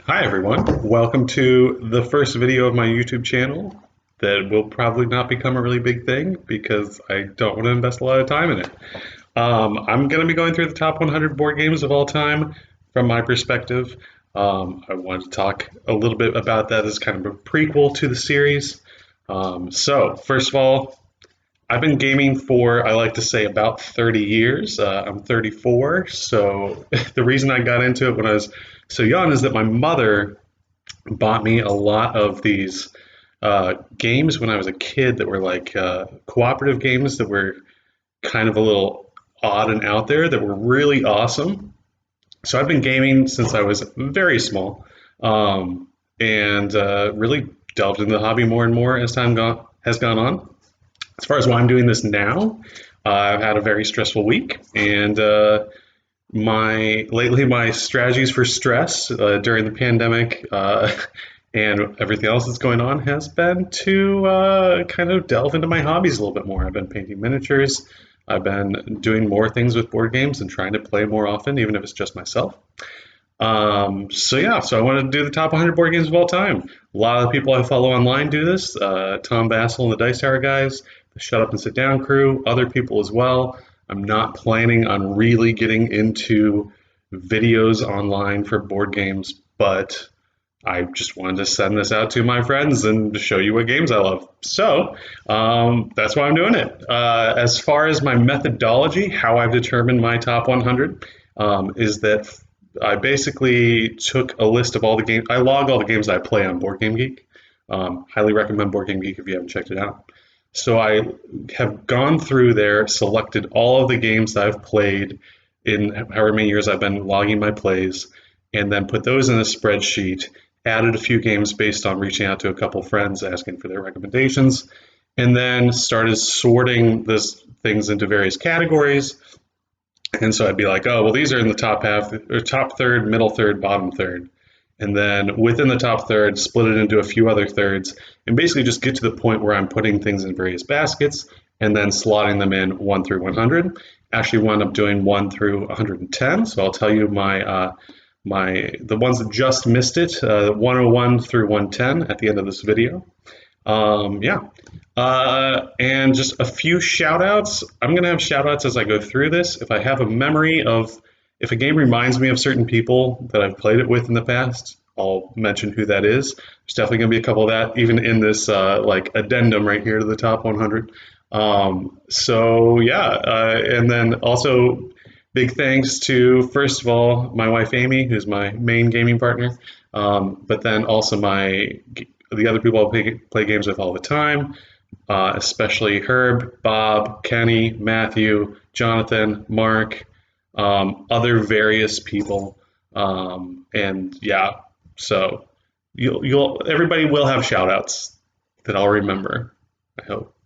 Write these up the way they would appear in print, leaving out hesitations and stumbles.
Hi everyone, welcome to the first video of my YouTube channel that will probably not become a really big thing because I don't want to invest a lot of time in it. I'm going to be going through the top 100 board games of all time from my perspective. I wanted to talk a little bit about that as kind of a prequel to the series. So first of all, I've been gaming for, I like to say, about 30 years. I'm 34, so the reason I got into it when I was so young is that my mother bought me a lot of these games when I was a kid that were like cooperative games that were kind of a little odd and out there that were really awesome. So I've been gaming since I was very small, and really delved into the hobby more and more as has gone on. As far as why I'm doing this now, I've had a very stressful week, and my strategies for stress during the pandemic and everything else that's going on has been to kind of delve into my hobbies a little bit more. I've been painting miniatures. I've been doing more things with board games and trying to play more often, even if it's just myself. So I wanted to do the top 100 board games of all time. A lot of the people I follow online do this. Tom Bassel and the Dice Tower guys, the Shut Up and Sit Down crew, other people as well. I'm not planning on really getting into videos online for board games, but I just wanted to send this out to my friends and show you what games I love. So that's why I'm doing it. As far as my methodology, how I've determined my top 100 is that I basically took a list of all the games. I log all the games I play on Boardgamegeek. Highly recommend Boardgamegeek if you haven't checked it out. So I have gone through there, selected all of the games I've played in however many years I've been logging my plays, and then put those in a spreadsheet. Added a few games based on reaching out to a couple friends asking for their recommendations, and then started sorting this things into various categories. And so I'd be like, oh, well, these are in the top half, or top third, middle third, bottom third. And then within the top third, split it into a few other thirds, and basically just get to the point where I'm putting things in various baskets and then slotting them in 1 through 100. Actually wound up doing 1 through 110. So I'll tell you the ones that just missed it, 101 through 110 at the end of this video. Yeah. And just a few shout outs. I'm going to have shout outs as I go through this. If I have a memory of, if a game reminds me of certain people that I've played it with in the past, I'll mention who that is. There's definitely going to be a couple of that, even in this like addendum right here to the top 100. And then also big thanks to, first of all, my wife Amy, who's my main gaming partner, but then also the other people I play games with all the time, especially Herb, Bob, Kenny, Matthew, Jonathan, Mark, other various people, and yeah, so everybody will have shout outs that I'll remember, I hope.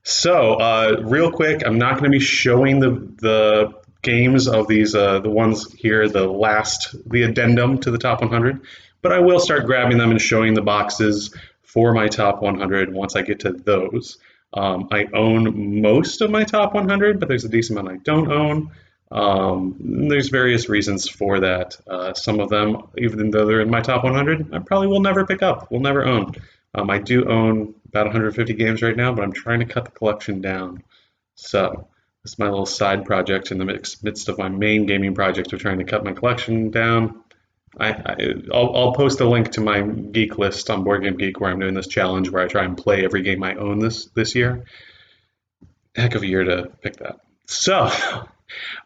So real quick, I'm not going to be showing the games of these the ones here, the addendum to the top 100, but I will start grabbing them and showing the boxes for my top 100 once I get to those. I own most of my top 100, but there's a decent amount I don't own. There's various reasons for that. Some of them, even though they're in my top 100, I probably will never pick up, will never own. I do own about 150 games right now, but I'm trying to cut the collection down. So this is my little side project in the midst of my main gaming project of trying to cut my collection down. I'll post a link to my geek list on Boardgamegeek where I'm doing this challenge where I try and play every game I own this year. Heck of a year to pick that. So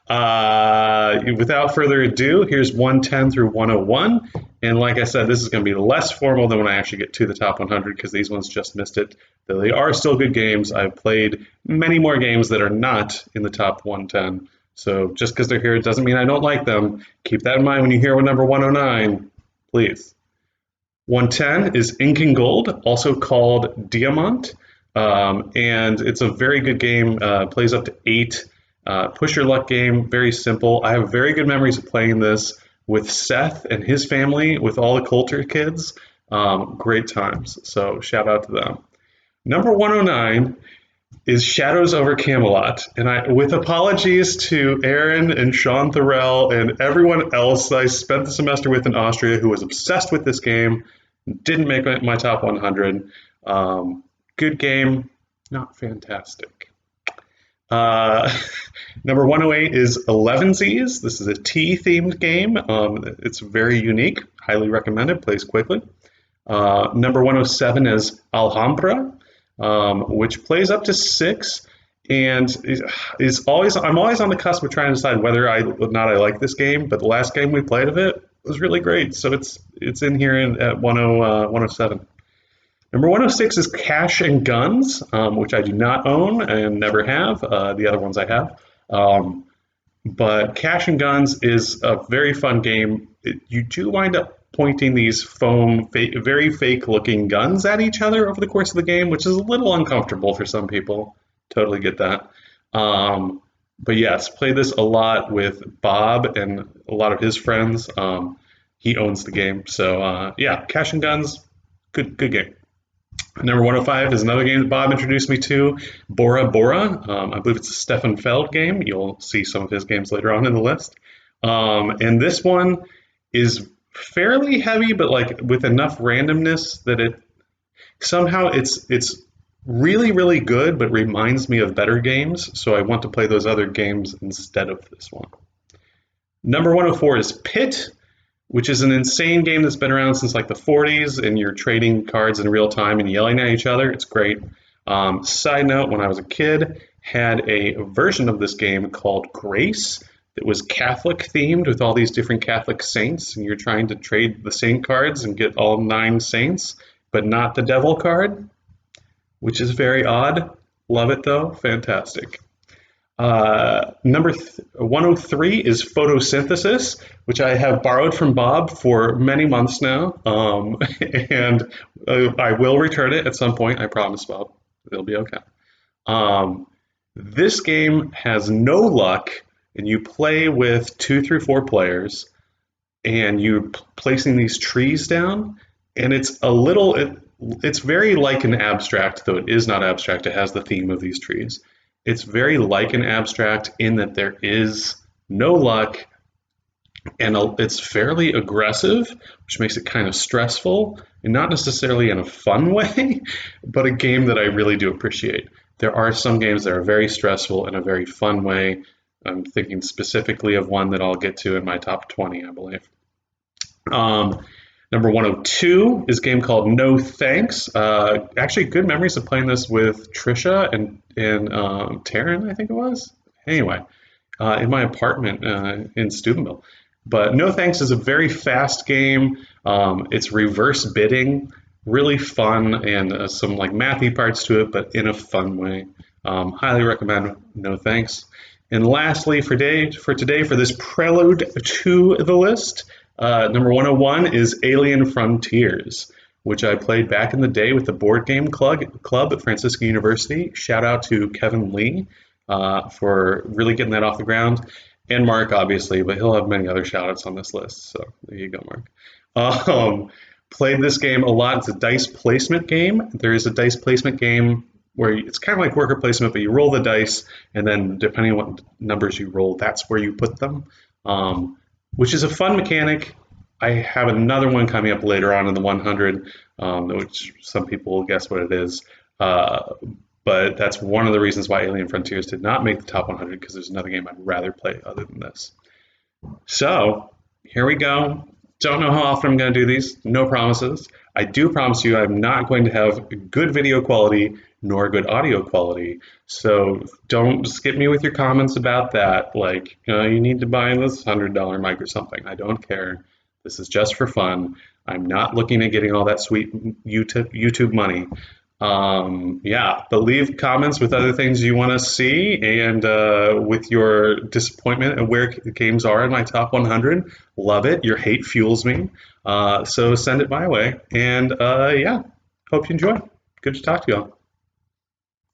without further ado, here's 110 through 101. And like I said, this is going to be less formal than when I actually get to the top 100 because these ones just missed it. Though they are still good games. I've played many more games that are not in the top 110. So just because they're here doesn't mean I don't like them. Keep that in mind when you hear number 109, please. 110 is Ink and Gold, also called Diamant. And it's a very good game, plays up to 8. Push your luck game, very simple. I have very good memories of playing this with Seth and his family, with all the Coulter kids. Great times. So shout out to them. Number 109 is Shadows over Camelot. And with apologies to Aaron and Sean Thorell and everyone else I spent the semester with in Austria who was obsessed with this game, didn't make my top 100. Good game, not fantastic. Number 108 is 11sies. This is a tea-themed game. It's very unique. Highly recommended. Plays quickly. Number 107 is Alhambra, which plays up to 6 and I'm always on the cusp of trying to decide whether or not I like this game, but the last game we played of it was really great, so it's in here at 107. Number 106 is Cash and Guns, which I do not own and never have. The other ones I have. But Cash and Guns is a very fun game. You do wind up pointing these foam, very fake-looking guns at each other over the course of the game, which is a little uncomfortable for some people. Totally get that. But yes, played this a lot with Bob and a lot of his friends. He owns the game. So yeah, Cash and Guns, good game. Number 105 is another game that Bob introduced me to, Bora Bora. I believe it's a Stefan Feld game. You'll see some of his games later on in the list. And this one is fairly heavy, but like with enough randomness that it's really, really good, but reminds me of better games. So I want to play those other games instead of this one. Number 104 is Pit, which is an insane game that's been around since like the 40s, and you're trading cards in real time and yelling at each other. It's great. Side note, when I was a kid, had a version of this game called Grace that was Catholic themed with all these different Catholic saints, and you're trying to trade the saint cards and get all 9 saints, but not the devil card, which is very odd. Love it though, fantastic. Number 103 is Photosynthesis, which I have borrowed from Bob for many months now, and I will return it at some point. I promise, Bob. It'll be okay. This game has no luck, and you play with 2 through 4 players, and you're placing these trees down, and it's very like an abstract, though it is not abstract. It has the theme of these trees. It's very like an abstract in that there is no luck, and it's fairly aggressive, which makes it kind of stressful, and not necessarily in a fun way, but a game that I really do appreciate. There are some games that are very stressful in a very fun way. I'm thinking specifically of one that I'll get to in my top 20, I believe. Number 102 is a game called No Thanks. Actually, good memories of playing this with Trisha and Taryn, I think it was. Anyway, in my apartment in Steubenville. But No Thanks is a very fast game. It's reverse bidding, really fun, and some like mathy parts to it, but in a fun way. Highly recommend No Thanks. And lastly, for today, for this prelude to the list, number 101 is Alien Frontiers, which I played back in the day with the Board Game Club at Franciscan University. Shout out to Kevin Lee for really getting that off the ground, and Mark, obviously, but he'll have many other shout outs on this list. So there you go, Mark. Played this game a lot. It's a dice placement game. There is a dice placement game where it's kind of like worker placement, but you roll the dice, and then depending on what numbers you roll, that's where you put them. Which is a fun mechanic. I have another one coming up later on in the 100, which some people will guess what it is. But that's one of the reasons why Alien Frontiers did not make the top 100, because there's another game I'd rather play other than this. So here we go. Don't know how often I'm going to do these. No promises. I do promise you I'm not going to have good video quality nor good audio quality. So don't skip me with your comments about that. Like, you need to buy this $100 mic or something. I don't care. This is just for fun. I'm not looking at getting all that sweet YouTube money. Yeah, but leave comments with other things you want to see, and with your disappointment at where the games are in my top 100. Love it. Your hate fuels me. So send it my way. And yeah, hope you enjoy. Good to talk to you all.